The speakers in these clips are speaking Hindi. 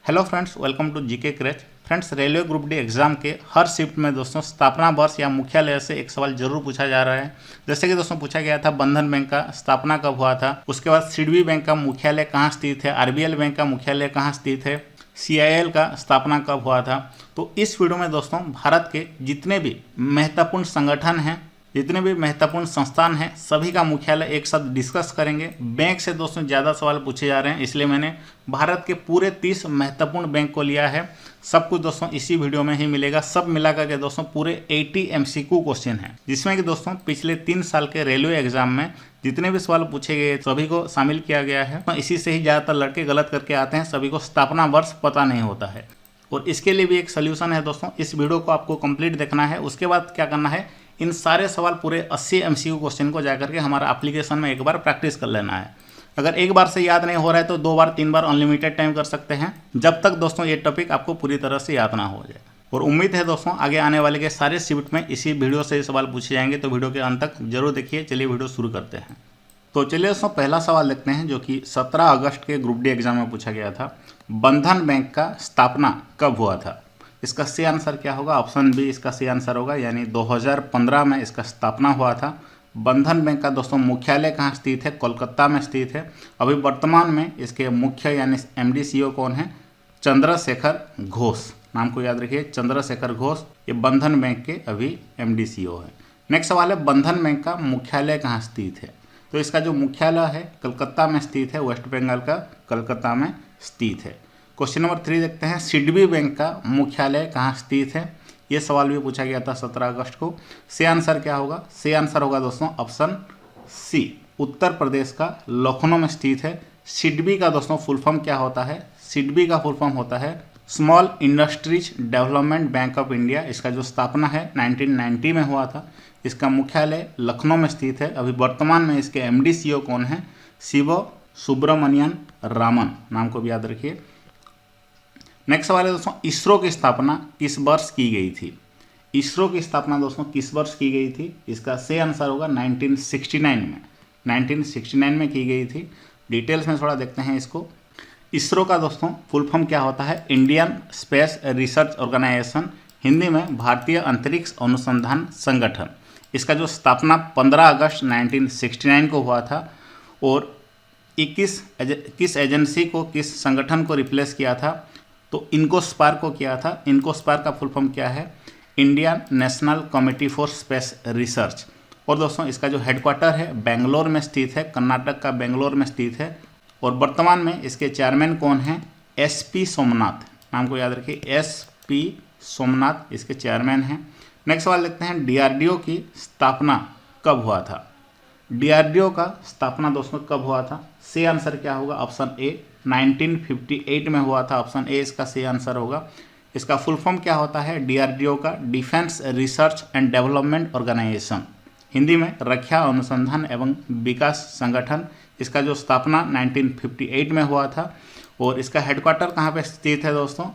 Hello friends, welcome to GK क्रैच। Friends, railway group D exam के हर शिफ्ट में दोस्तों स्थापना वर्ष या मुख्यालय से एक सवाल जरूर पूछा जा रहा है। जैसे कि दोस्तों पूछा गया था बंधन बैंक का स्थापना कब हुआ था, उसके बाद सिडबी बैंक का मुख्यालय कहाँ स्थित है, आरबीएल बैंक का मुख्यालय कहाँ स्थित है, सीआईएल का स्थापना कब हुआ था। तो इस वीडियो में दोस्तों भारत के जितने भी महत्वपूर्ण संगठन हैं, जितने भी महत्वपूर्ण संस्थान हैं, सभी का मुख्यालय एक साथ डिस्कस करेंगे। बैंक से दोस्तों ज़्यादा सवाल पूछे जा रहे हैं, इसलिए मैंने भारत के पूरे 30 महत्वपूर्ण बैंक को लिया है। सब कुछ दोस्तों इसी वीडियो में ही मिलेगा। सब मिला करके दोस्तों पूरे 80 MCQ क्वेश्चन हैं, जिसमें कि दोस्तों पिछले 3 साल के रेलवे एग्जाम में जितने भी सवाल पूछे गए सभी को शामिल किया गया है। तो इसी से ही ज़्यादातर लड़के गलत करके आते हैं, सभी को स्थापना वर्ष पता नहीं होता है। और इसके लिए भी एक सोल्यूशन है दोस्तों, इस वीडियो को आपको कंप्लीट देखना है। उसके बाद क्या करना है, इन सारे सवाल पूरे 80 MCQ क्वेश्चन को जाकर के हमारा एप्लीकेशन में एक बार प्रैक्टिस कर लेना है। अगर एक बार से याद नहीं हो रहा है तो 2 बार 3 बार अनलिमिटेड टाइम कर सकते हैं, जब तक दोस्तों ये टॉपिक आपको पूरी तरह से याद ना हो जाए। और उम्मीद है दोस्तों आगे आने वाले के सारे शिफ्ट में इसी वीडियो से सवाल पूछे जाएंगे, तो वीडियो के अंत तक जरूर देखिए। चलिए वीडियो शुरू करते हैं। तो चलिए दोस्तों पहला सवाल देखते हैं, जो कि 17 अगस्त के ग्रुप डी एग्जाम में पूछा गया था। बंधन बैंक का स्थापना कब हुआ था? इसका सही आंसर क्या होगा? ऑप्शन बी इसका सही आंसर होगा, यानी 2015 में इसका स्थापना हुआ था। बंधन बैंक का दोस्तों मुख्यालय कहाँ स्थित है? कोलकाता में स्थित है। अभी वर्तमान में इसके मुख्य यानी MD CEO कौन है? चंद्रशेखर घोष। नाम को याद रखिए, चंद्रशेखर घोष, ये बंधन बैंक के अभी MD CEO है। नेक्स्ट सवाल है, बंधन बैंक का मुख्यालय कहाँ स्थित है? तो इसका जो मुख्यालय है कलकत्ता में स्थित है, वेस्ट बंगाल का कलकत्ता में स्थित है। क्वेश्चन नंबर 3 देखते हैं, सिडबी बैंक का मुख्यालय कहाँ स्थित है? ये सवाल भी पूछा गया था 17 अगस्त को। सही आंसर क्या होगा? सही आंसर होगा दोस्तों ऑप्शन सी, उत्तर प्रदेश का लखनऊ में स्थित है। सिडबी का दोस्तों फुल फॉर्म क्या होता है? सिडबी का फुल फॉर्म होता है small industries development bank of India. इसका जो स्थापना है 1990 में हुआ था। इसका मुख्यालय लखनऊ में स्थित है। अभी वर्तमान में इसके MD CEO कौन है? शिव सुब्रमण्यन रामन। नाम को भी याद रखिए। नेक्स्ट सवाल है दोस्तों, इसरो की स्थापना किस वर्ष की गई थी? इसरो की स्थापना दोस्तों किस वर्ष की गई थी? इसका सही आंसर होगा 1969 में। 1969 में की गई थी। डिटेल्स में थोड़ा देखते हैं इसको। इसरो का दोस्तों फुल फॉर्म क्या होता है? Indian space research organisation, Hindi में भारतीय अंतरिक्ष अनुसंधान संगठन। इसका जो स्थापना 15 अगस्त 1969 को हुआ था। और किस एजेंसी को, किस संगठन को रिप्लेस किया था? तो इनकोस्पार को किया था। इनकोस्पार का फुल फॉर्म क्या है? Indian national committee for space research. और दोस्तों इसका जो हेडक्वार्टर है बेंगलोर में स्थित है, कर्नाटक का बेंगलोर में स्थित है। और वर्तमान में इसके चेयरमैन कौन है? SP सोमनाथ। नाम को याद रखिए, SP सोमनाथ इसके चेयरमैन हैं। नेक्स्ट सवाल देखते हैं, DRDO की स्थापना कब हुआ था? DRDO का स्थापना दोस्तों कब हुआ था? सही आंसर क्या होगा? ऑप्शन ए 1958 में हुआ था। ऑप्शन ए इसका सही आंसर होगा। इसका फुल फॉर्म क्या होता है? DRDO का defence research and development organisation, Hindi में रक्षा अनुसंधान एवं विकास संगठन। इसका जो स्थापना 1958 में हुआ था। और इसका हेडक्वार्टर कहाँ पे स्थित है दोस्तों?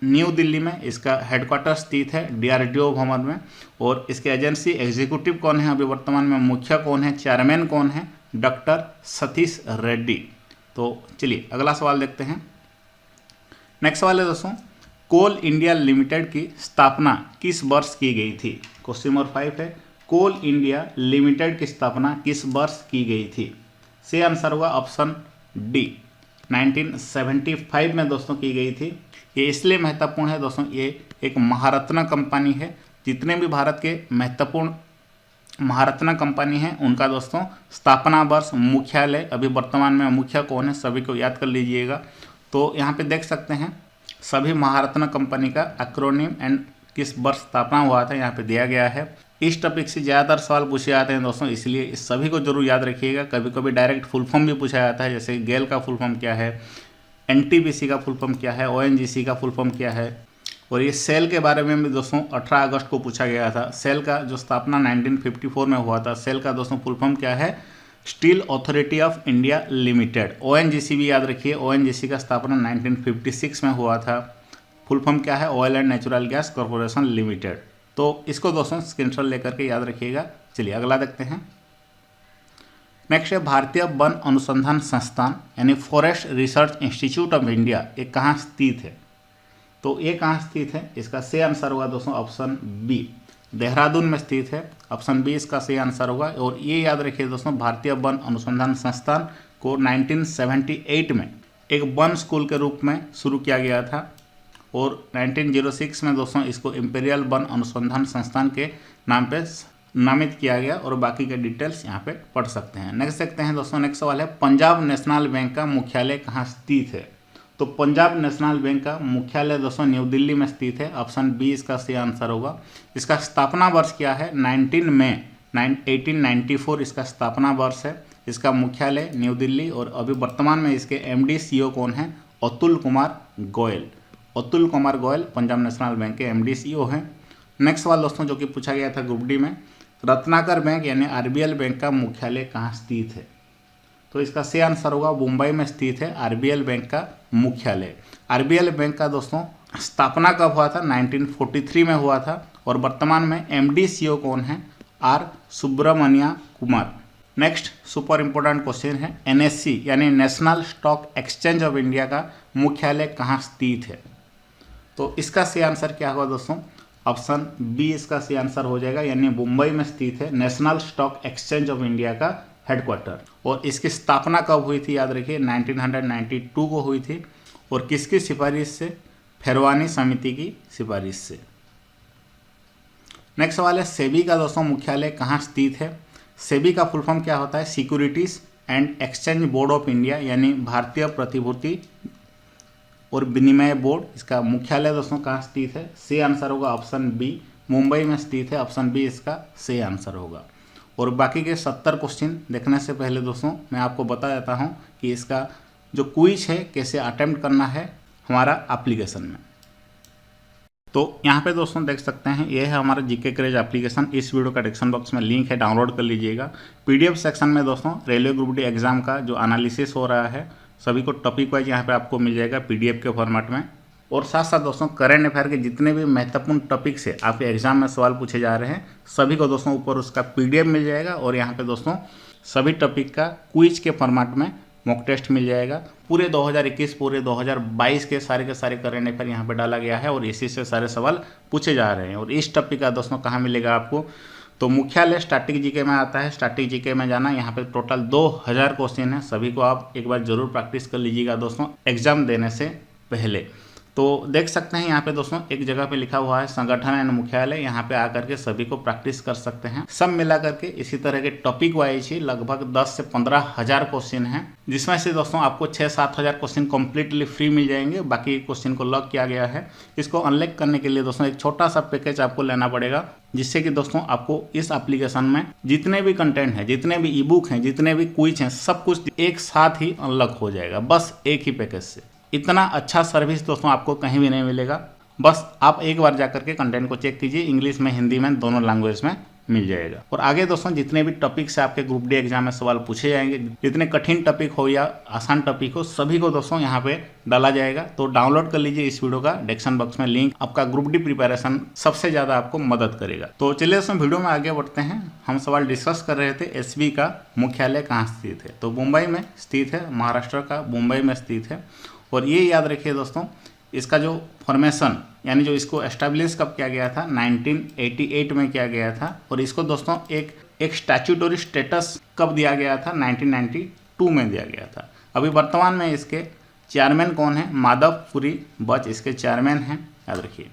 न्यू दिल्ली में इसका हेडक्वार्टर स्थित है, DRDO भवन में। और इसके एजेंसी एग्जीक्यूटिव कौन है अभी वर्तमान में? मुख्य कौन है, चेयरमैन कौन है? डॉक्टर सतीश रेड्डी। तो चलिए अगला सवाल देखते हैं। नेक्स्ट सवाल है दोस्तों, कोल इंडिया लिमिटेड की स्थापना किस वर्ष की गई थी? क्वेश्चन नंबर 5 है, कोल इंडिया लिमिटेड की स्थापना किस वर्ष की गई थी? सही आंसर होगा ऑप्शन डी, 1975 में दोस्तों की गई थी। ये इसलिए महत्वपूर्ण है दोस्तों, ये एक महारत्न कंपनी है। जितने भी भारत के महत्वपूर्ण महारत्न कंपनी है उनका दोस्तों स्थापना वर्ष, मुख्यालय, अभी वर्तमान में मुख्य कौन है, सभी को याद कर लीजिएगा। तो यहाँ पे देख सकते हैं सभी महारत्न कंपनी का एक्रोनिम एंड किस वर्ष स्थापना हुआ था यहाँ पे दिया गया है। इस टॉपिक से ज़्यादातर सवाल पूछे जाते हैं दोस्तों, इसलिए इस सभी को जरूर याद रखिएगा। कभी कभी डायरेक्ट फुल फॉर्म भी पूछा जाता है, जैसे गेल का फुल फॉर्म क्या है, NTPC का फुल फॉर्म क्या है, ONGC का फुल फॉर्म क्या है। और ये सेल के बारे में भी दोस्तों 18 अगस्त को पूछा गया था। सेल का जो स्थापना 1954 में हुआ था। सेल का दोस्तों फुल फॉर्म क्या है? Steel authority of India limited. ONGC भी याद रखिए, ONGC का स्थापना 1956 में हुआ था। फुल फॉर्म क्या है? Oil and natural gas corporation limited. तो इसको दोस्तों स्क्रीनशॉट लेकर के याद रखिएगा। चलिए अगला देखते हैं। नेक्स्ट है भारतीय वन अनुसंधान संस्थान यानी forest research institute of India, ये कहाँ स्थित है? तो ये कहाँ स्थित है? इसका सही आंसर होगा दोस्तों ऑप्शन बी, देहरादून में स्थित है। ऑप्शन बी इसका सही आंसर होगा। और ये याद रखिए दोस्तों, भारतीय वन अनुसंधान संस्थान को 1978 में एक वन स्कूल के रूप में शुरू किया गया था और 1906 में दोस्तों इसको इंपीरियल वन अनुसंधान संस्थान के नाम पे नामित किया गया। और बाकी के डिटेल्स यहाँ पे पढ़ सकते हैं। नेक्स्ट देखते हैं दोस्तों, नेक्स्ट सवाल है पंजाब नेशनल बैंक का मुख्यालय कहाँ स्थित है? तो पंजाब नेशनल बैंक का मुख्यालय दोस्तों न्यू दिल्ली में स्थित है। ऑप्शन बी इसका सही आंसर होगा। इसका स्थापना वर्ष क्या है? 19 मई 1894 इसका स्थापना वर्ष है। इसका मुख्यालय न्यू दिल्ली और अभी वर्तमान में इसके एमडी सीईओ कौन है? अतुल कुमार गोयल। अतुल कुमार गोयल पंजाब नेशनल बैंक के एमडी सीईओ हैं। नेक्स्ट सवाल दोस्तों जो कि पूछा गया था ग्रुप डी में, रत्नाकर बैंक यानी आरबीएल बैंक का मुख्यालय कहाँ स्थित है? तो इसका सही आंसर होगा मुंबई में स्थित है आरबीएल बैंक का मुख्यालय। आरबीएल बैंक का दोस्तों स्थापना कब हुआ था? 1943 में हुआ था और वर्तमान में एमडी सीईओ कौन है? R Subramanya Kumar. Next super important question है, एनएससी यानी national stock exchange of India का मुख्यालय कहाँ स्थित है? तो इसका सही आंसर क्या होगा दोस्तों? ऑप्शन बी इसका सही आंसर हो जाएगा, यानी मुंबई में स्थित है national stock exchange of India का हेडक्वार्टर। और इसकी स्थापना कब हुई थी? याद रखिए 1992 को हुई थी। और किसकी सिफारिश से? फेरवानी समिति की सिफारिश से। नेक्स्ट सवाल है, सेबी का दोस्तों मुख्यालय कहाँ स्थित है? सेबी का फुल फॉर्म क्या होता है? Securities and exchange board of India, यानी भारतीय प्रतिभूति और विनिमय बोर्ड। इसका मुख्यालय दोस्तों कहाँ स्थित है? सही आंसर होगा ऑप्शन बी, मुंबई में स्थित है। ऑप्शन बी इसका सही आंसर होगा। और बाकी के 70 क्वेश्चन देखने से पहले दोस्तों मैं आपको बता देता हूँ कि इसका जो क्विज है कैसे अटेम्प्ट करना है हमारा एप्लीकेशन में। तो यहाँ पे दोस्तों देख सकते हैं, ये है हमारा जीके क्रेज एप्लीकेशन। इस वीडियो का डिस्क्रिप्शन बॉक्स में लिंक है, डाउनलोड कर लीजिएगा। पीडीएफ सेक्शन में दोस्तों रेलवे ग्रुप डी एग्जाम का जो एनालिसिस हो रहा है सभी को टॉपिक वाइज यहाँ पे आपको मिल जाएगा पीडीएफ के फॉर्मेट में। और साथ साथ दोस्तों करंट अफेयर के जितने भी महत्वपूर्ण टॉपिक से आपके एग्जाम में सवाल पूछे जा रहे हैं सभी को दोस्तों ऊपर उसका पीडीएफ मिल जाएगा। और यहाँ पे दोस्तों सभी टॉपिक का क्विज के फॉर्मेट में मॉक टेस्ट मिल जाएगा। पूरे 2021 पूरे 2022 के सारे करंट अफेयर यहाँ पे डाला गया है और इसी से सारे सवाल पूछे जा रहे हैं। और इस टॉपिक का दोस्तों कहाँ मिलेगा आपको? तो मुख्यालय स्टैटिक जीके में आता है। स्टैटिक जीके में जाना, यहाँ पे टोटल 2000 क्वेश्चन है। सभी को आप एक बार जरूर प्रैक्टिस कर लीजिएगा दोस्तों एग्जाम देने से पहले। तो देख सकते हैं यहाँ पे दोस्तों एक जगह पे लिखा हुआ है संगठन एंड मुख्यालय। यहाँ पे आकर के सभी को प्रैक्टिस कर सकते हैं। सब मिला करके इसी तरह के टॉपिक वाइज ही लगभग 10 से 15 हज़ार क्वेश्चन हैं, जिसमें से दोस्तों आपको 6-7 हज़ार क्वेश्चन कम्प्लीटली फ्री मिल जाएंगे। बाकी क्वेश्चन को लॉक किया गया है। इसको अनलॉक करने के लिए दोस्तों एक छोटा सा पैकेज आपको लेना पड़ेगा, जिससे कि दोस्तों आपको इस एप्लीकेशन में जितने भी कंटेंट हैं, जितने भी ई बुक हैं, जितने भी क्विज हैं, सब कुछ एक साथ ही अनलॉक हो जाएगा बस एक ही पैकेज से। इतना अच्छा सर्विस दोस्तों आपको कहीं भी नहीं मिलेगा। बस आप एक बार जाकर के कंटेंट को चेक कीजिए, इंग्लिश में हिंदी में दोनों लैंग्वेज में मिल जाएगा। और आगे दोस्तों जितने भी टॉपिक से आपके ग्रुप डी एग्जाम में सवाल पूछे जाएंगे, जितने कठिन टॉपिक हो या आसान टॉपिक हो, सभी को दोस्तों यहाँ पे डाला जाएगा। तो डाउनलोड कर लीजिए इस वीडियो का डिस्क्रिप्शन बॉक्स में लिंक। आपका ग्रुप डी प्रिपरेशन सबसे ज़्यादा आपको मदद करेगा। तो चलिए दोस्तों वीडियो में आगे बढ़ते हैं। हम सवाल डिस्कस कर रहे थे एसबी का मुख्यालय कहाँ स्थित है? तो मुंबई में स्थित है, महाराष्ट्र का मुंबई में स्थित है। और ये याद रखिए दोस्तों, इसका जो फॉर्मेशन यानी जो इसको एस्टेब्लिश कब किया गया था? 1988 में किया गया था। और इसको दोस्तों एक स्टैट्यूटरी स्टेटस कब दिया गया था? 1992 में दिया गया था। अभी वर्तमान में इसके चेयरमैन कौन है? माधवपुरी बच इसके चेयरमैन हैं, याद रखिए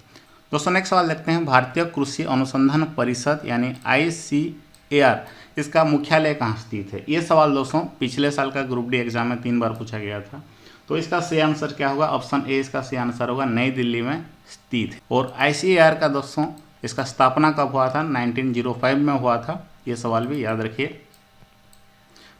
दोस्तों। नेक्स्ट सवाल देखते हैं, भारतीय कृषि अनुसंधान परिषद यानी ICAR इसका मुख्यालय कहाँ स्थित है? ये सवाल दोस्तों पिछले साल का ग्रुप डी एग्जाम में 3 बार पूछा गया था। तो इसका सही आंसर क्या होगा? ऑप्शन ए इसका सही आंसर होगा, नई दिल्ली में स्थित है। और ICAR का दोस्तों इसका स्थापना कब हुआ था? 1905 में हुआ था। ये सवाल भी याद रखिए।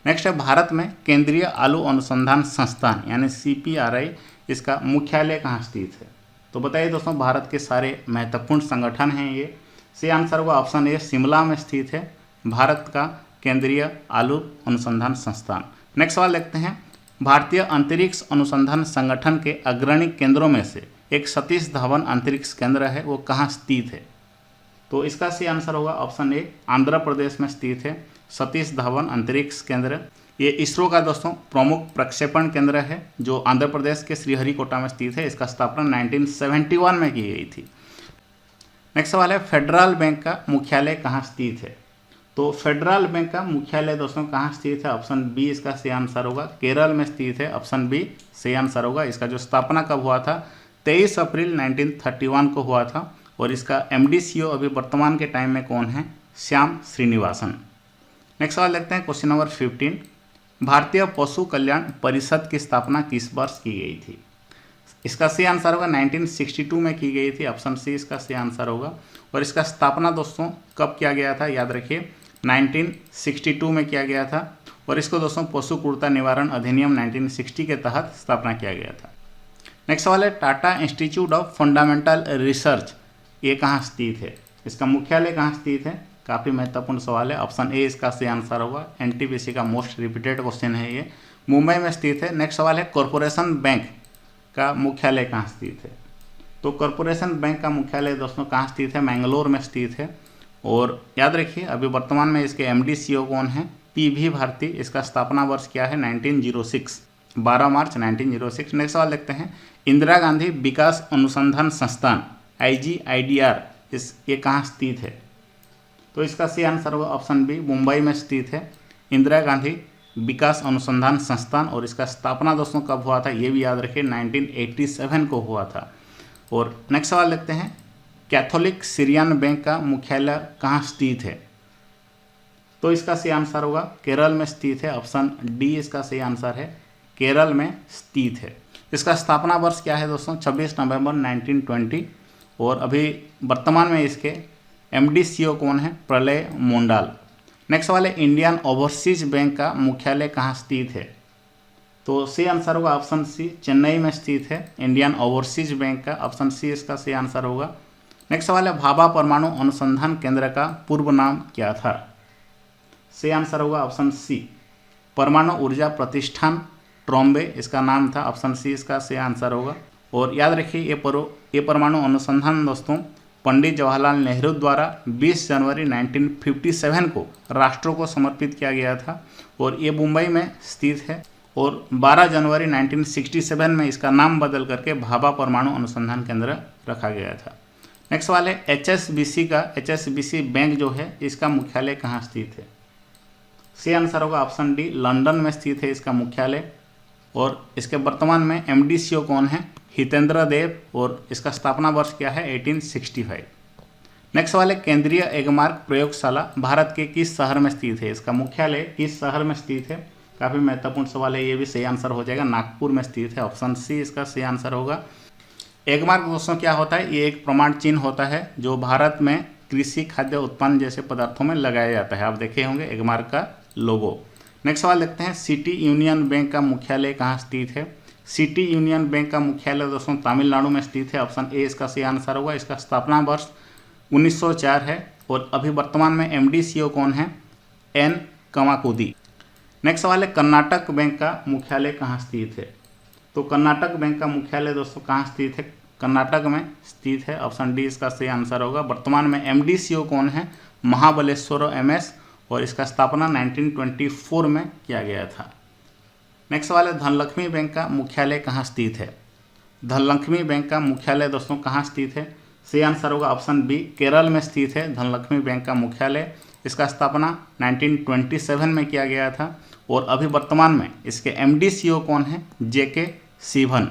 नेक्स्ट है, भारत में केंद्रीय आलू अनुसंधान संस्थान यानी CPRI इसका मुख्यालय कहाँ स्थित है? तो बताइए दोस्तों, भारत के सारे महत्वपूर्ण संगठन हैं ये। सही आंसर होगा ऑप्शन ए, शिमला में स्थित है भारत का केंद्रीय आलू अनुसंधान संस्थान। नेक्स्ट सवाल देखते हैं, भारतीय अंतरिक्ष अनुसंधान संगठन के अग्रणी केंद्रों में से एक सतीश धवन अंतरिक्ष केंद्र है, वो कहाँ स्थित है? तो इसका सही आंसर होगा ऑप्शन ए, आंध्र प्रदेश में स्थित है। सतीश धवन अंतरिक्ष केंद्र, ये इसरो का दोस्तों प्रमुख प्रक्षेपण केंद्र है जो आंध्र प्रदेश के श्रीहरिकोटा में स्थित है। इसका स्थापना 1971 में की गई थी। नेक्स्ट सवाल है, फेडरल बैंक का मुख्यालय कहाँ स्थित है? तो फेडरल बैंक का मुख्यालय दोस्तों कहाँ स्थित है? ऑप्शन बी इसका सही आंसर होगा, केरल में स्थित है। ऑप्शन बी सही आंसर होगा। इसका जो स्थापना कब हुआ था? 23 अप्रैल 1931 को हुआ था। और इसका MD/CO अभी वर्तमान के टाइम में कौन है? श्याम श्रीनिवासन। नेक्स्ट सवाल देखते हैं, क्वेश्चन नंबर 15। भारतीय पशु कल्याण परिषद की स्थापना किस वर्ष की गई थी? इसका सही आंसर होगा 1962 में की गई थी। ऑप्शन सी इसका सही आंसर होगा। और इसका स्थापना दोस्तों कब किया गया था? याद रखिए 1962 में किया गया था। और इसको दोस्तों पशु क्रूरता निवारण अधिनियम 1960 के तहत स्थापना किया गया था। नेक्स्ट सवाल है, Tata institute of fundamental research ये कहाँ स्थित है? इसका मुख्यालय कहाँ स्थित है? काफ़ी महत्वपूर्ण सवाल है। ऑप्शन ए इसका सही आंसर होगा। NTPC का मोस्ट रिपीटेड क्वेश्चन है ये। मुंबई में स्थित है। नेक्स्ट सवाल है, कॉरपोरेशन बैंक का मुख्यालय कहाँ स्थित है? तो कॉरपोरेशन बैंक का मुख्यालय दोस्तों कहाँ स्थित है? मैंगलोर में स्थित है। और याद रखिए अभी वर्तमान में इसके MD/CO कौन है? PV भारती। इसका स्थापना वर्ष क्या है? 1906, 12 मार्च 1906। नेक्स्ट सवाल देखते हैं, इंदिरा गांधी विकास अनुसंधान संस्थान IGIDR ये कहाँ स्थित है? तो इसका सही आंसर होगा ऑप्शन बी, मुंबई में स्थित है इंदिरा गांधी विकास अनुसंधान संस्थान। और इसका स्थापना दोस्तों कब हुआ था? ये भी याद रखिए 1987 को हुआ था। और नेक्स्ट सवाल देखते हैं, कैथोलिक सीरियन बैंक का मुख्यालय कहाँ स्थित है? तो इसका सही आंसर होगा केरल में स्थित है। ऑप्शन डी इसका सही आंसर है, केरल में स्थित है। इसका स्थापना वर्ष क्या है दोस्तों? 26 नवंबर 1920। और अभी वर्तमान में इसके MD/CO कौन है? प्रलय मोंडाल। नेक्स्ट सवाल है, इंडियन ओवरसीज बैंक का मुख्यालय कहाँ स्थित है? तो सही आंसर होगा ऑप्शन सी, चेन्नई में स्थित है इंडियन ओवरसीज बैंक का। ऑप्शन सी इसका सही आंसर होगा। नेक्स्ट सवाल है, भाभा परमाणु अनुसंधान केंद्र का पूर्व नाम क्या था? सही आंसर होगा ऑप्शन सी, परमाणु ऊर्जा प्रतिष्ठान ट्रॉम्बे इसका नाम था। ऑप्शन सी इसका सही आंसर होगा। और याद रखिए ये परमाणु अनुसंधान दोस्तों पंडित जवाहरलाल नेहरू द्वारा 20 जनवरी 1957 को राष्ट्रों को समर्पित किया गया था। और ये मुंबई में स्थित है। और 12 जनवरी 1967 में इसका नाम बदल करके भाभा परमाणु अनुसंधान केंद्र रखा गया था। नेक्स्ट सवाल है, HSBC बैंक जो है इसका मुख्यालय कहाँ स्थित है? सही आंसर होगा ऑप्शन डी, लंदन में स्थित है इसका मुख्यालय। और इसके वर्तमान में MD/CO कौन है? हितेंद्र देव। और इसका स्थापना वर्ष क्या है? 1865। नेक्स्ट सवाल है, केंद्रीय एगमार्क प्रयोगशाला भारत के किस शहर में स्थित है? इसका मुख्यालय किस शहर में स्थित है? काफ़ी महत्वपूर्ण सवाल है, ये भी सही आंसर हो जाएगा, नागपुर में स्थित है। ऑप्शन सी इसका सही आंसर होगा। एगमार्क दोस्तों क्या होता है? ये एक प्रमाण चिन्ह होता है जो भारत में कृषि खाद्य उत्पन्न जैसे पदार्थों में लगाया जाता है। आप देखे होंगे एगमार्क का लोगो। नेक्स्ट सवाल देखते हैं, सिटी यूनियन बैंक का मुख्यालय कहाँ स्थित है? सिटी यूनियन बैंक का मुख्यालय दोस्तों तमिलनाडु में स्थित है। ऑप्शन ए इसका सही आंसर होगा। इसका स्थापना वर्ष 1904 है। और अभी वर्तमान में MD/CO कौन है? N कमाकुदी। नेक्स्ट सवाल है, कर्नाटक बैंक का मुख्यालय कहाँ स्थित है? तो कर्नाटक बैंक का मुख्यालय दोस्तों कहाँ स्थित है? कर्नाटक में स्थित है। ऑप्शन डी इसका सही आंसर होगा। वर्तमान में MD/CO कौन है? महाबलेश्वर MS। और इसका स्थापना 1924 में किया गया था। नेक्स्ट सवाल है, धनलक्ष्मी बैंक का मुख्यालय कहाँ स्थित है? धनलक्ष्मी बैंक का मुख्यालय दोस्तों कहाँ स्थित है? सही आंसर होगा ऑप्शन बी, केरल में स्थित है धनलक्ष्मी बैंक का मुख्यालय। इसका स्थापना 1927 में किया गया था। और अभी वर्तमान में इसके MD/CO कौन है? JK सिवन।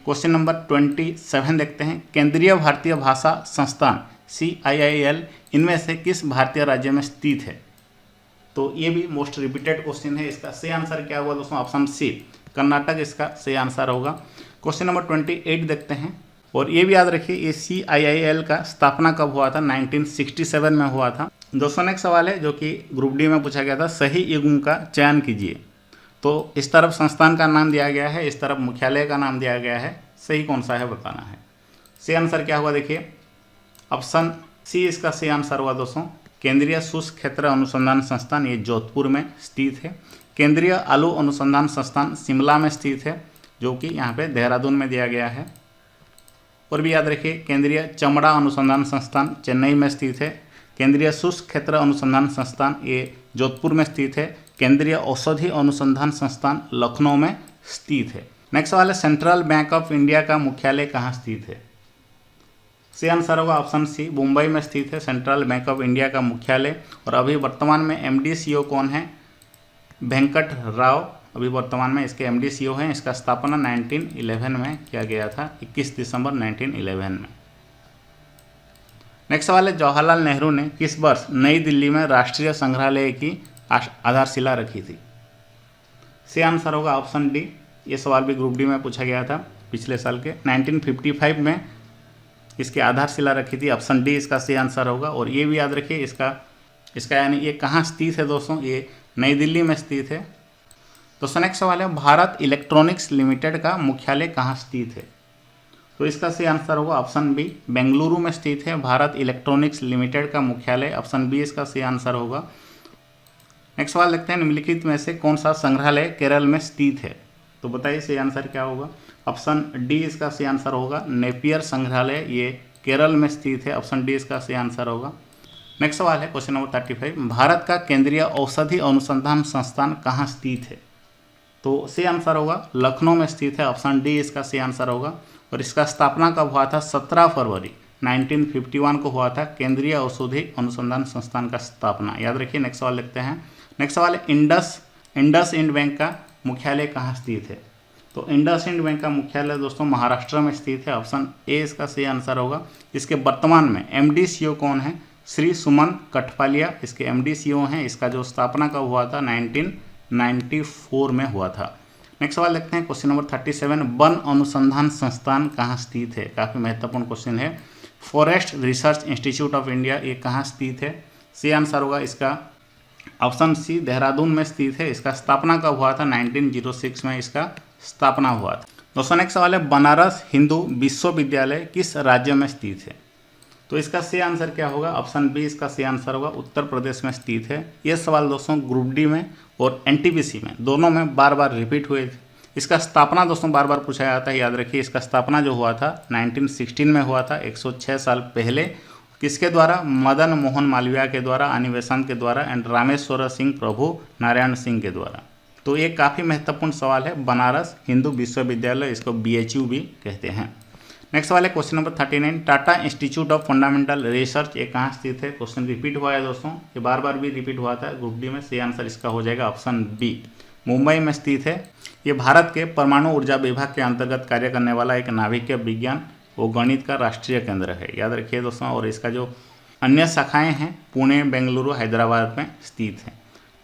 क्वेश्चन नंबर 27 देखते हैं, केंद्रीय भारतीय भाषा संस्थान CIIL इनमें से किस भारतीय राज्य में स्थित है? तो ये भी मोस्ट रिपीटेड क्वेश्चन है। इसका सही आंसर क्या होगा दोस्तों? ऑप्शन सी, कर्नाटक इसका सही आंसर होगा। क्वेश्चन नंबर 28 देखते हैं। और ये भी याद रखिए ये CIIL का स्थापना कब हुआ था? 1967 में हुआ था। दोस्तों नेक्स्ट सवाल है जो कि ग्रुप डी में पूछा गया था, सही युग्म का चयन कीजिए। तो इस तरफ संस्थान का नाम दिया गया है, इस तरफ मुख्यालय का नाम दिया गया है, सही कौन सा है बताना है। सही आंसर क्या हुआ देखिए, ऑप्शन सी इसका सही आंसर हुआ दोस्तों, केंद्रीय शुष्क क्षेत्र अनुसंधान संस्थान ये जोधपुर में स्थित है। केंद्रीय आलू अनुसंधान संस्थान शिमला में स्थित है जो कि यहाँ पे देहरादून में दिया गया है। और भी याद रखिए केंद्रीय चमड़ा अनुसंधान संस्थान चेन्नई में स्थित है। केंद्रीय शुष्क क्षेत्र अनुसंधान संस्थान ये जोधपुर में स्थित है। केंद्रीय औषधि अनुसंधान संस्थान लखनऊ में स्थित है। नेक्स्ट सवाल है सेंट्रल बैंक ऑफ इंडिया का मुख्यालय कहाँ स्थित है? सी आंसर होगा ऑप्शन सी, मुंबई में स्थित है सेंट्रल बैंक ऑफ इंडिया का मुख्यालय। और अभी वर्तमान में एमडी सीईओ कौन है? वेंकट राव अभी वर्तमान में इसके एमडी सीईओ हैं। इसका स्थापना 1911 में किया गया था, 21 दिसंबर 1911 में। नेक्स्ट सवाल है जवाहरलाल नेहरू ने किस वर्ष नई दिल्ली में राष्ट्रीय संग्रहालय की आधारशिला रखी थी? सी आंसर होगा ऑप्शन डी। ये सवाल भी ग्रुप डी में पूछा गया था पिछले साल के। 1955 में इसकी आधारशिला रखी थी। ऑप्शन डी इसका सी आंसर होगा। और ये भी याद रखिए इसका यानी ये कहाँ स्थित है दोस्तों? ये नई दिल्ली में स्थित है। दोस्तों नेक्स्ट सवाल है भारत इलेक्ट्रॉनिक्स लिमिटेड का मुख्यालय कहाँ स्थित है? तो इसका सी आंसर होगा ऑप्शन बी, बेंगलुरु में स्थित है भारत इलेक्ट्रॉनिक्स लिमिटेड का मुख्यालय। ऑप्शन बी इसका सी आंसर होगा। नेक्स्ट सवाल देखते हैं निम्नलिखित में से कौन सा संग्रहालय केरल में स्थित है? तो बताइए सी आंसर क्या होगा? ऑप्शन डी इसका सी आंसर होगा, नेपियर संग्रहालय ये केरल में स्थित है। ऑप्शन डी इसका सी आंसर होगा। नेक्स्ट सवाल है क्वेश्चन नंबर 35, भारत का केंद्रीय औषधि अनुसंधान संस्थान कहाँ स्थित है? तो सी आंसर होगा लखनऊ में स्थित है। ऑप्शन डी इसका सी आंसर होगा। और इसका स्थापना कब हुआ था? 17 फरवरी 1951 को हुआ था केंद्रीय औषधि अनुसंधान संस्थान का स्थापना। याद रखिए। नेक्स्ट सवाल लिखते हैं। नेक्स्ट सवाल है इंडसइंड बैंक का मुख्यालय कहाँ स्थित है? तो इंडसइंड बैंक का मुख्यालय दोस्तों महाराष्ट्र में स्थित है। ऑप्शन ए इसका सही आंसर होगा। इसके वर्तमान में एमडी सीईओ कौन है? श्री सुमन कठपालिया इसके एमडी सीईओ हैं। इसका जो स्थापना कब हुआ था? 1994 में हुआ था। नेक्स्ट सवाल देखते हैं क्वेश्चन नंबर 37, वन अनुसंधान संस्थान कहाँ स्थित है? काफ़ी महत्वपूर्ण क्वेश्चन है। Forest research institute of India ये कहाँ स्थित है? सी आंसर होगा इसका ऑप्शन सी, देहरादून में स्थित है। इसका स्थापना कब हुआ था? 1906 में इसका स्थापना हुआ था। दोस्तों नेक्स्ट सवाल है बनारस हिंदू विश्वविद्यालय किस राज्य में स्थित है? तो इसका सी आंसर क्या होगा? ऑप्शन बी इसका सी आंसर होगा, उत्तर प्रदेश में स्थित है। ये सवाल दोस्तों ग्रुप डी में और एनटीपीसी में दोनों में बार बार रिपीट हुए थे। इसका स्थापना दोस्तों बार बार पूछा जाता है, याद रखिए। इसका स्थापना जो हुआ था 1916 में हुआ था, 106 साल पहले। किसके द्वारा? मदन मोहन मालवीय के द्वारा, अनी बेसांत के द्वारा एंड रामेश्वर सिंह प्रभु नारायण सिंह के द्वारा। तो ये काफ़ी महत्वपूर्ण सवाल है। बनारस हिंदू विश्वविद्यालय, इसको BHU भी कहते हैं। नेक्स्ट सवाल है question number 39, Tata institute of fundamental research ये कहाँ स्थित है? क्वेश्चन रिपीट हुआ है दोस्तों, ये बार बार भी रिपीट हुआ था ग्रुप डी में। सही आंसर इसका हो जाएगा ऑप्शन बी, मुंबई में स्थित है। ये भारत के परमाणु ऊर्जा विभाग के अंतर्गत कार्य करने वाला एक नाभिकीय विज्ञान वो गणित का राष्ट्रीय केंद्र है, याद रखिए दोस्तों। और इसका जो अन्य शाखाएँ हैं पुणे, बेंगलुरु, हैदराबाद में स्थित है।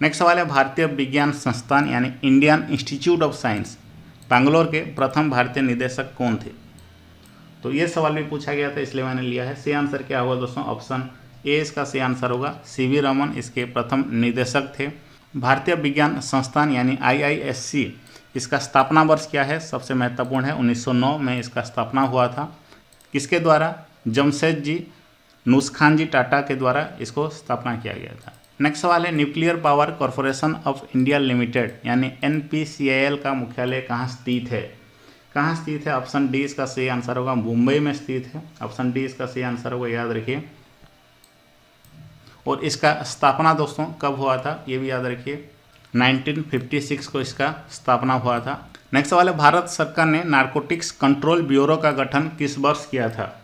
नेक्स्ट सवाल है भारतीय विज्ञान संस्थान यानी Indian institute of science Bangalore के प्रथम भारतीय निदेशक कौन थे? तो ये सवाल भी पूछा गया था, इसलिए मैंने लिया है। सही आंसर क्या होगा दोस्तों? ऑप्शन ए इसका सही आंसर होगा, CV रमन इसके प्रथम निदेशक थे। भारतीय विज्ञान संस्थान यानी IISc इसका स्थापना वर्ष क्या है? सबसे महत्वपूर्ण है, 1909 में इसका स्थापना हुआ था। किसके द्वारा? जमशेदजी नुसखानजी टाटा के द्वारा इसको स्थापना किया गया था। नेक्स्ट सवाल है nuclear power corporation of India limited यानी NPCIL का मुख्यालय कहाँ स्थित है? कहाँ स्थित है? ऑप्शन डी इसका सही आंसर होगा, मुंबई में स्थित है। ऑप्शन डी इसका सही आंसर होगा, याद रखिए। और इसका स्थापना दोस्तों कब हुआ था? ये भी याद रखिए, 1956 को इसका स्थापना हुआ था। नेक्स्ट सवाल है भारत सरकार ने नारकोटिक्स कंट्रोल ब्यूरो का गठन किस वर्ष किया था?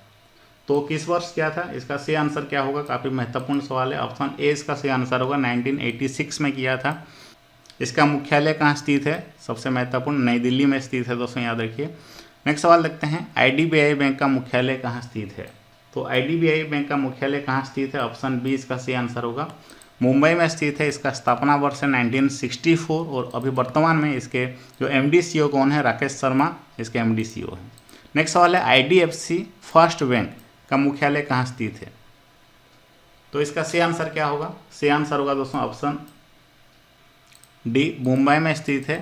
तो किस वर्ष किया था? इसका सही आंसर क्या होगा? काफ़ी महत्वपूर्ण सवाल है। ऑप्शन ए इसका सही आंसर होगा, 1986 में किया था। इसका मुख्यालय कहाँ स्थित है? सबसे महत्वपूर्ण नई दिल्ली में स्थित है दोस्तों, याद रखिए। नेक्स्ट सवाल देखते हैं IDBI बैंक का मुख्यालय कहाँ स्थित है? तो IDBI बैंक का मुख्यालय कहाँ स्थित है? ऑप्शन बी इसका सही आंसर होगा, मुंबई में स्थित है। इसका स्थापना वर्ष है 1964 और अभी वर्तमान में इसके जो MD CEO कौन है? राकेश शर्मा इसके MD CEO है। नेक्स्ट सवाल है IDFC फर्स्ट बैंक का मुख्यालय कहाँ स्थित है? तो इसका सही आंसर क्या होगा? सही आंसर होगा दोस्तों ऑप्शन डी, मुंबई में स्थित है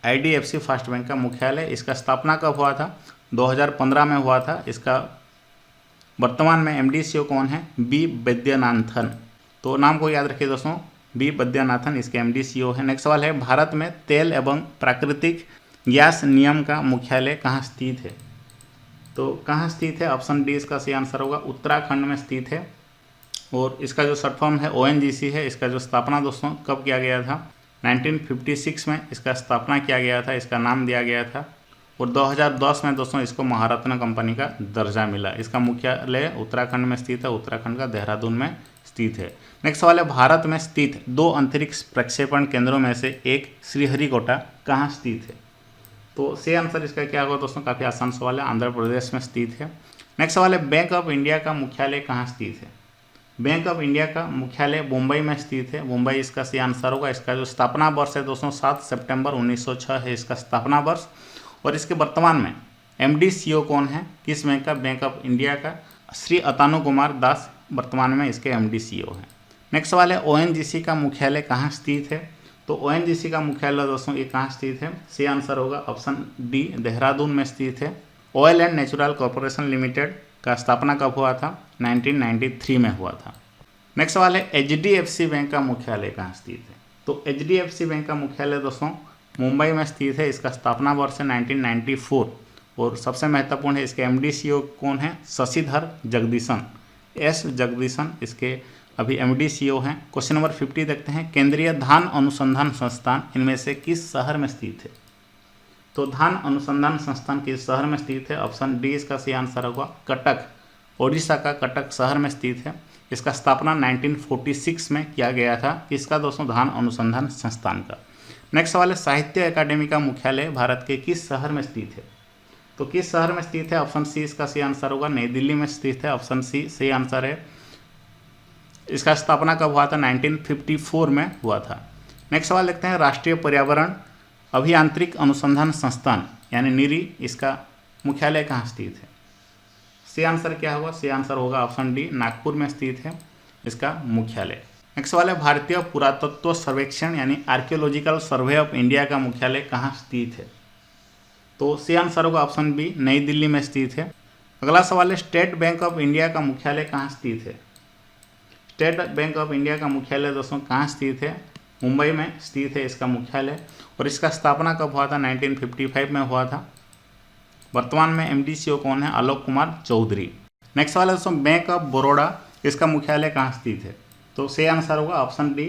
IDFC फर्स्ट बैंक का मुख्यालय। इसका स्थापना कब हुआ था? 2015 में हुआ था। इसका वर्तमान में MD CEO कौन है? B वैद्यनाथन। तो नाम को याद रखिए दोस्तों, B वैद्यनाथन इसके MD CEO है। नेक्स्ट सवाल है भारत में तेल एवं प्राकृतिक गैस निगम का मुख्यालय कहाँ स्थित है? तो कहाँ स्थित है? ऑप्शन डी इसका सही आंसर होगा, उत्तराखंड में स्थित है। और इसका जो शॉर्ट फॉर्म है ONGC है। इसका जो स्थापना दोस्तों कब किया गया था, 1956 में इसका स्थापना किया गया था, इसका नाम दिया गया था। और 2010 में दोस्तों इसको महारत्न कंपनी का दर्जा मिला। इसका मुख्यालय उत्तराखंड में स्थित है, उत्तराखंड का देहरादून में स्थित है। नेक्स्ट सवाल है, भारत में स्थित 2 अंतरिक्ष प्रक्षेपण केंद्रों में से एक श्रीहरिकोटा कहाँ स्थित है? तो सही आंसर इसका क्या होगा दोस्तों, काफ़ी आसान सवाल है, आंध्र प्रदेश में स्थित है। नेक्स्ट सवाल है, बैंक ऑफ इंडिया का मुख्यालय कहाँ स्थित है? बैंक ऑफ इंडिया का मुख्यालय मुंबई में स्थित है। मुंबई इसका सही आंसर होगा। इसका जो स्थापना वर्ष है दोस्तों 7 सितंबर 1906 है इसका स्थापना वर्ष। और इसके वर्तमान में MD CEO कौन है, किस बैंक का? बैंक ऑफ इंडिया का श्री अतानु कुमार दास वर्तमान में इसके MD CEO हैं। नेक्स्ट सवाल है, ONGC का मुख्यालय कहाँ स्थित है? तो ONGC का मुख्यालय दोस्तों ये कहाँ स्थित है? सही आंसर होगा ऑप्शन D, देहरादून में स्थित है। Oil and natural corporation limited का स्थापना कब हुआ था? 1993 में हुआ था। नेक्स्ट सवाल है, HDFC बैंक का मुख्यालय कहाँ स्थित है? तो HDFC बैंक का मुख्यालय दोस्तों मुंबई में स्थित है। इसका स्थापना वर्ष है 1994। और सबसे महत्वपूर्ण है, इसके MD CEO कौन है? शशिधर जगदीशन, S जगदीशन इसके अभी MD CEO हैं। क्वेश्चन नंबर 50 देखते हैं, केंद्रीय धान अनुसंधान संस्थान इनमें से किस शहर में स्थित है? तो धान अनुसंधान संस्थान किस शहर में स्थित है? ऑप्शन D इसका सही आंसर होगा, कटक, ओडिशा का कटक शहर में स्थित है। इसका स्थापना 1946 में किया गया था। किसका दोस्तों? धान अनुसंधान संस्थान का। नेक्स्ट सवाल है, साहित्य अकादमी का मुख्यालय भारत के किस शहर में स्थित है? तो किस शहर में स्थित है? ऑप्शन C इसका सही आंसर होगा, नई दिल्ली में स्थित है। ऑप्शन C सही आंसर है। इसका स्थापना कब हुआ था? 1954 में हुआ था। नेक्स्ट सवाल देखते हैं, राष्ट्रीय पर्यावरण अभियांत्रिक अनुसंधान संस्थान यानी NIRI इसका मुख्यालय कहाँ स्थित है? सही आंसर क्या होगा? सही आंसर होगा ऑप्शन D, नागपुर में स्थित है इसका मुख्यालय। नेक्स्ट सवाल है, भारतीय पुरातत्व सर्वेक्षण यानी आर्कियोलॉजिकल सर्वे ऑफ इंडिया का मुख्यालय कहाँ स्थित है? तो सही आंसर होगा ऑप्शन B, नई दिल्ली में स्थित है। अगला सवाल है, स्टेट बैंक ऑफ इंडिया का मुख्यालय कहाँ स्थित है? स्टेट बैंक ऑफ इंडिया का मुख्यालय दोस्तों कहाँ स्थित है? मुंबई में स्थित है इसका मुख्यालय। और इसका स्थापना कब हुआ था? 1955 में हुआ था। वर्तमान में MD CEO कौन है? आलोक कुमार चौधरी। नेक्स्ट सवाल है दोस्तों, बैंक ऑफ बड़ौदा इसका मुख्यालय कहाँ स्थित है? तो सही आंसर होगा ऑप्शन D,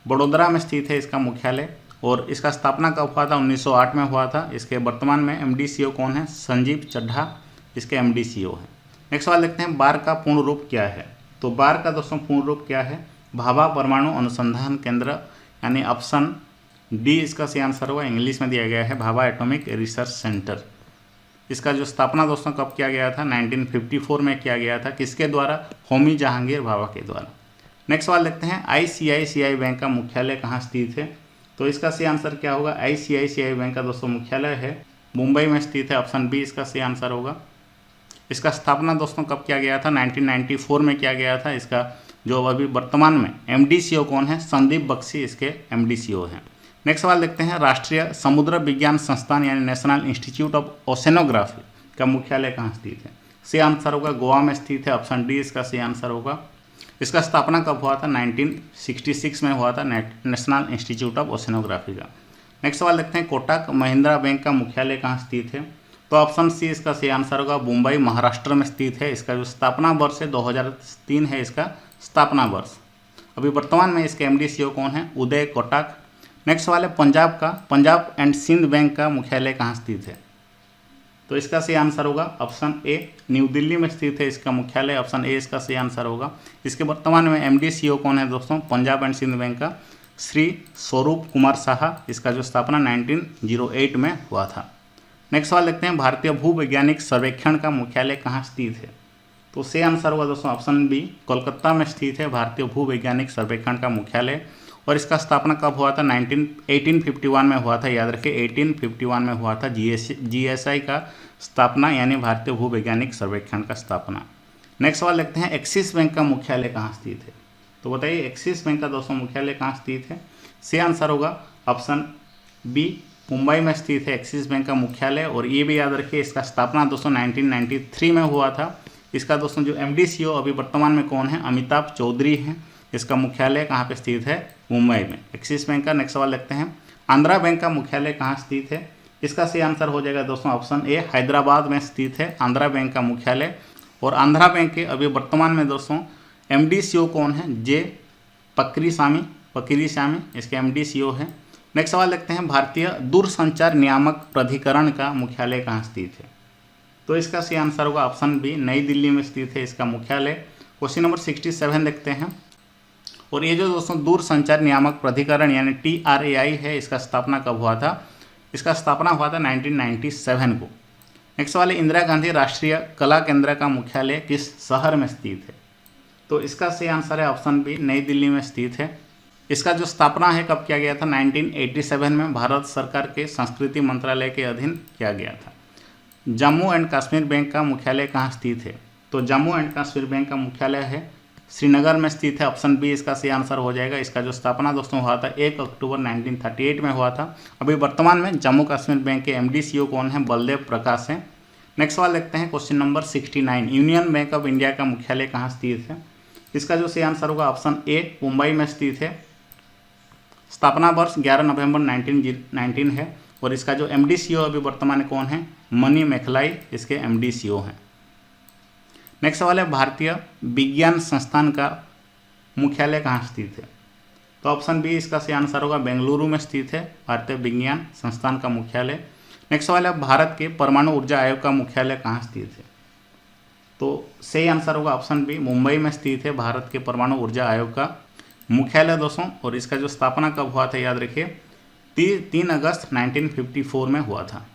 बड़ोदरा में स्थित है इसका मुख्यालय। और इसका स्थापना कब हुआ था? 1908 में हुआ था। इसके वर्तमान में MD CEO कौन है? संजीव चड्ढा इसके MD CEO हैं। नेक्स्ट सवाल देखते हैं, बार का पूर्ण रूप क्या है? तो बार का दोस्तों पूर्ण रूप क्या है? भाभा परमाणु अनुसंधान केंद्र यानी ऑप्शन D इसका सही आंसर होगा, इंग्लिश में दिया गया है भाभा एटॉमिक रिसर्च सेंटर। इसका जो स्थापना दोस्तों कब किया गया था? 1954 में किया गया था। किसके द्वारा? होमी जहांगीर भाभा के द्वारा। नेक्स्ट सवाल देखते हैं, ICICI बैंक का मुख्यालय कहाँ स्थित है? तो इसका सही आंसर क्या होगा? ICICI बैंक का दोस्तों मुख्यालय है मुंबई में स्थित है। ऑप्शन B इसका सही आंसर होगा। इसका स्थापना दोस्तों कब किया गया था? 1994 में किया गया था। इसका जो अभी वर्तमान में MD CEO कौन है? संदीप बख्शी इसके MD CEO हैं। नेक्स्ट सवाल देखते हैं, राष्ट्रीय समुद्र विज्ञान संस्थान यानी नेशनल इंस्टीट्यूट ऑफ ओशेनोग्राफी का मुख्यालय कहाँ स्थित है? सही आंसर होगा, गोवा में स्थित है। ऑप्शन D इसका सही आंसर होगा। इसका स्थापना कब हुआ था? 1966 में हुआ था, नेशनल इंस्टीट्यूट ऑफ ओशेनोग्राफी का। नेक्स्ट सवाल देखते हैं, कोटक महिंद्रा बैंक का मुख्यालय कहाँ स्थित है? तो ऑप्शन C इसका सही आंसर होगा, मुंबई महाराष्ट्र में स्थित है। इसका जो स्थापना वर्ष है 2003 है इसका स्थापना वर्ष। अभी वर्तमान में इसके MD CEO कौन है? उदय कोटक। नेक्स्ट सवाल है, पंजाब एंड सिंध बैंक का मुख्यालय कहाँ स्थित है? तो इसका सही आंसर होगा ऑप्शन A, न्यू दिल्ली में स्थित है इसका मुख्यालय। ऑप्शन A इसका सही आंसर होगा। इसके वर्तमान में MD CEO कौन है दोस्तों? पंजाब एंड सिंध बैंक का श्री स्वरूप कुमार साहा। इसका जो स्थापना 1908 में हुआ था। नेक्स्ट सवाल देखते हैं, भारतीय भूवैज्ञानिक सर्वेक्षण का मुख्यालय कहाँ स्थित है? तो सही आंसर होगा दोस्तों ऑप्शन B, कोलकाता में स्थित है भारतीय भूवैज्ञानिक सर्वेक्षण का मुख्यालय। और इसका स्थापना कब हुआ था? 1851 में हुआ था। याद रखिए 1851 में हुआ था GSI का स्थापना यानी भारतीय भूवैज्ञानिक सर्वेक्षण का स्थापना। नेक्स्ट सवाल देखते हैं, एक्सिस बैंक का मुख्यालय कहाँ स्थित है? तो बताइए एक्सिस बैंक का दोस्तों मुख्यालय कहाँ स्थित है? सही आंसर होगा ऑप्शन B, मुंबई में स्थित है एक्सिस बैंक का मुख्यालय। और ये भी याद रखिए इसका स्थापना दोस्तों 1993 में हुआ था। इसका दोस्तों जो MD CEO अभी वर्तमान में कौन है? अमिताभ चौधरी हैं। इसका मुख्यालय कहाँ पे स्थित है? मुंबई में, एक्सिस बैंक का। नेक्स्ट सवाल देखते हैं, आंध्रा बैंक का मुख्यालय कहाँ स्थित है? इसका सही आंसर हो जाएगा दोस्तों ऑप्शन A, हैदराबाद में स्थित है आंध्रा बैंक का मुख्यालय। और आंध्रा बैंक के अभी वर्तमान में दोस्तों MD CEO कौन है? जे पकरीसामी इसके MD CEO है। नेक्स्ट सवाल देखते हैं, भारतीय दूरसंचार नियामक प्राधिकरण का मुख्यालय कहाँ स्थित है? तो इसका सही आंसर होगा ऑप्शन बी, नई दिल्ली में स्थित है इसका मुख्यालय। क्वेश्चन नंबर 67 देखते हैं, और ये जो दोस्तों दूरसंचार नियामक प्राधिकरण यानी TRAI है, इसका स्थापना कब हुआ था? इसका स्थापना हुआ था 1997 को। नेक्स्ट सवाल है, इंदिरा गांधी राष्ट्रीय कला केंद्र का मुख्यालय किस शहर में स्थित है? तो इसका सही आंसर है ऑप्शन बी, नई दिल्ली में स्थित है। इसका जो स्थापना है कब किया गया था? 1987 में भारत सरकार के संस्कृति मंत्रालय के अधीन किया गया था। जम्मू एंड कश्मीर बैंक का मुख्यालय कहाँ स्थित है? तो जम्मू एंड कश्मीर बैंक का मुख्यालय है श्रीनगर में स्थित है। ऑप्शन बी इसका सही आंसर हो जाएगा। इसका जो स्थापना दोस्तों हुआ था 1 अक्टूबर 1938 में हुआ था। अभी वर्तमान में जम्मू कश्मीर बैंक के MD CEO कौन है? बलदेव प्रकाश हैं। नेक्स्ट सवाल देखते हैं, question number 69, union bank of India का मुख्यालय कहाँ स्थित है? इसका जो सही आंसर होगा ऑप्शन ए, मुंबई में स्थित है। स्थापना वर्ष 11 नवंबर 1919 है, और इसका जो MD CEO अभी वर्तमान में कौन है? मनी मेखलाई इसके MD CEO हैं। नेक्स्ट सवाल है, भारतीय विज्ञान संस्थान का मुख्यालय कहाँ स्थित है? तो ऑप्शन बी इसका सही आंसर होगा, बेंगलुरु में स्थित है भारतीय विज्ञान संस्थान का मुख्यालय। नेक्स्ट सवाल है, भारत के परमाणु ऊर्जा आयोग का मुख्यालय कहाँ स्थित है? तो सही आंसर होगा ऑप्शन बी, मुंबई में स्थित है भारत के परमाणु ऊर्जा आयोग का मुख्यालय दोस्तों। और इसका जो स्थापना कब हुआ था याद रखिए, 3 अगस्त 1954 में हुआ था।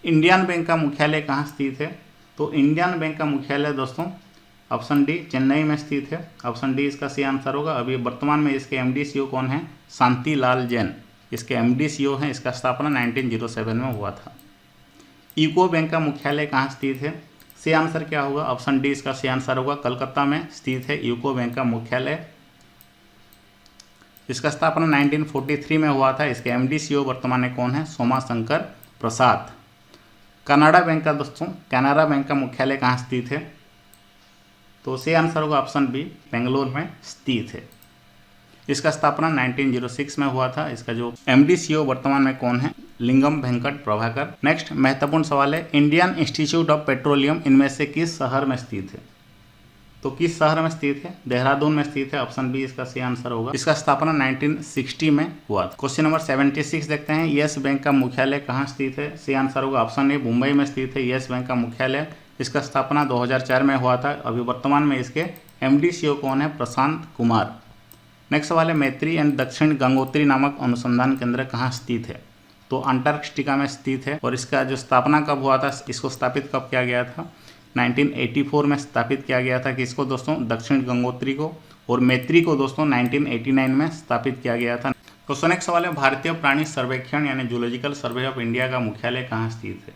इंडियन बैंक का मुख्यालय कहाँ स्थित है? तो इंडियन बैंक का मुख्यालय दोस्तों ऑप्शन डी, चेन्नई में स्थित है। ऑप्शन डी इसका सही आंसर होगा। अभी वर्तमान में इसके MD CEO कौन है? शांति लाल जैन इसके MD CEO हैं। इसका स्थापना 1907 में हुआ था। यूको बैंक का मुख्यालय कहाँ स्थित है? सही आंसर क्या होगा? ऑप्शन डी इसका सही आंसर होगा, कलकत्ता में स्थित है यूको बैंक का मुख्यालय। इसका स्थापना 1943 में हुआ था। इसके MD CEO वर्तमान में कौन है? सोमा शंकर प्रसाद। कनाडा बैंक का दोस्तों, कनाडा बैंक का मुख्यालय कहाँ स्थित है? तो सही आंसर होगा ऑप्शन बी, बेंगलोर में स्थित है। इसका स्थापना 1906 में हुआ था। इसका जो MD CEO वर्तमान में कौन है? लिंगम वेंकट प्रभाकर। नेक्स्ट महत्वपूर्ण सवाल है, इंडियन इंस्टीट्यूट ऑफ पेट्रोलियम इनमें से किस शहर में स्थित है? तो किस शहर में स्थित है? देहरादून में स्थित है। ऑप्शन बी इसका सही आंसर होगा। इसका स्थापना 1960 में हुआ था। क्वेश्चन नंबर 76 देखते हैं, येस बैंक का मुख्यालय कहाँ स्थित है? सही आंसर होगा ऑप्शन ए, मुंबई में स्थित है येस बैंक का मुख्यालय। इसका स्थापना 2004 में हुआ था। अभी वर्तमान में इसके MD CEO कौन है? प्रशांत कुमार। नेक्स्ट सवाल है, मैत्री एंड दक्षिण गंगोत्री नामक अनुसंधान केंद्र कहाँ स्थित है? तो अंटार्कटिका में स्थित है। और इसका जो स्थापना कब हुआ था, इसको स्थापित कब किया गया था? 1984 में स्थापित किया गया था। किसको दोस्तों? दक्षिण गंगोत्री को। और मैत्री को दोस्तों 1989 में स्थापित किया गया था। क्वेश्चन नेक्स्ट सवाल है, भारतीय प्राणी सर्वेक्षण यानी जूलॉजिकल सर्वे ऑफ इंडिया का मुख्यालय कहाँ स्थित है?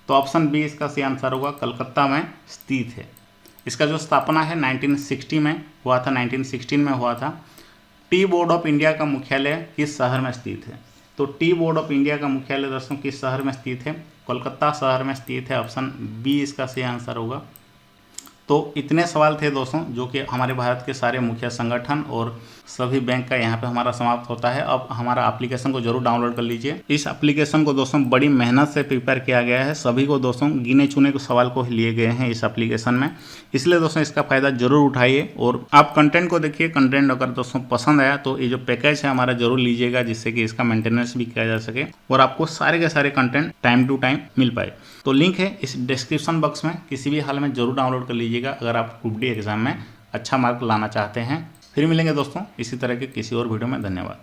तो ऑप्शन बी इसका सही आंसर होगा, कलकत्ता में स्थित है। इसका जो स्थापना है 1960 में हुआ था, 1916 में हुआ था। टी बोर्ड ऑफ इंडिया का मुख्यालय किस शहर में स्थित है? तो टी बोर्ड ऑफ इंडिया का मुख्यालय दोस्तों किस शहर में स्थित है? कोलकाता शहर में स्थित है। ऑप्शन बी इसका सही आंसर होगा। तो इतने सवाल थे दोस्तों, जो कि हमारे भारत के सारे मुख्य संगठन और सभी बैंक का यहाँ पे हमारा समाप्त होता है। अब हमारा एप्लीकेशन को जरूर डाउनलोड कर लीजिए। इस एप्लीकेशन को दोस्तों बड़ी मेहनत से प्रिपेयर किया गया है। सभी को दोस्तों गिने चुने के सवाल को लिए गए हैं इस एप्लीकेशन में, इसलिए दोस्तों इसका फ़ायदा जरूर उठाइए। और आप कंटेंट को देखिए, कंटेंट अगर दोस्तों पसंद आया तो ये जो पैकेज है हमारा जरूर लीजिएगा, जिससे कि इसका मेंटेनेंस भी किया जा सके और आपको सारे के सारे कंटेंट टाइम टू टाइम मिल पाए। तो लिंक है इस डिस्क्रिप्शन बॉक्स में, किसी भी हाल में जरूर डाउनलोड कर लीजिएगा अगर आप ग्रुप डी एग्जाम में अच्छा मार्क लाना चाहते हैं। फिर मिलेंगे दोस्तों इसी तरह के किसी और वीडियो में। धन्यवाद।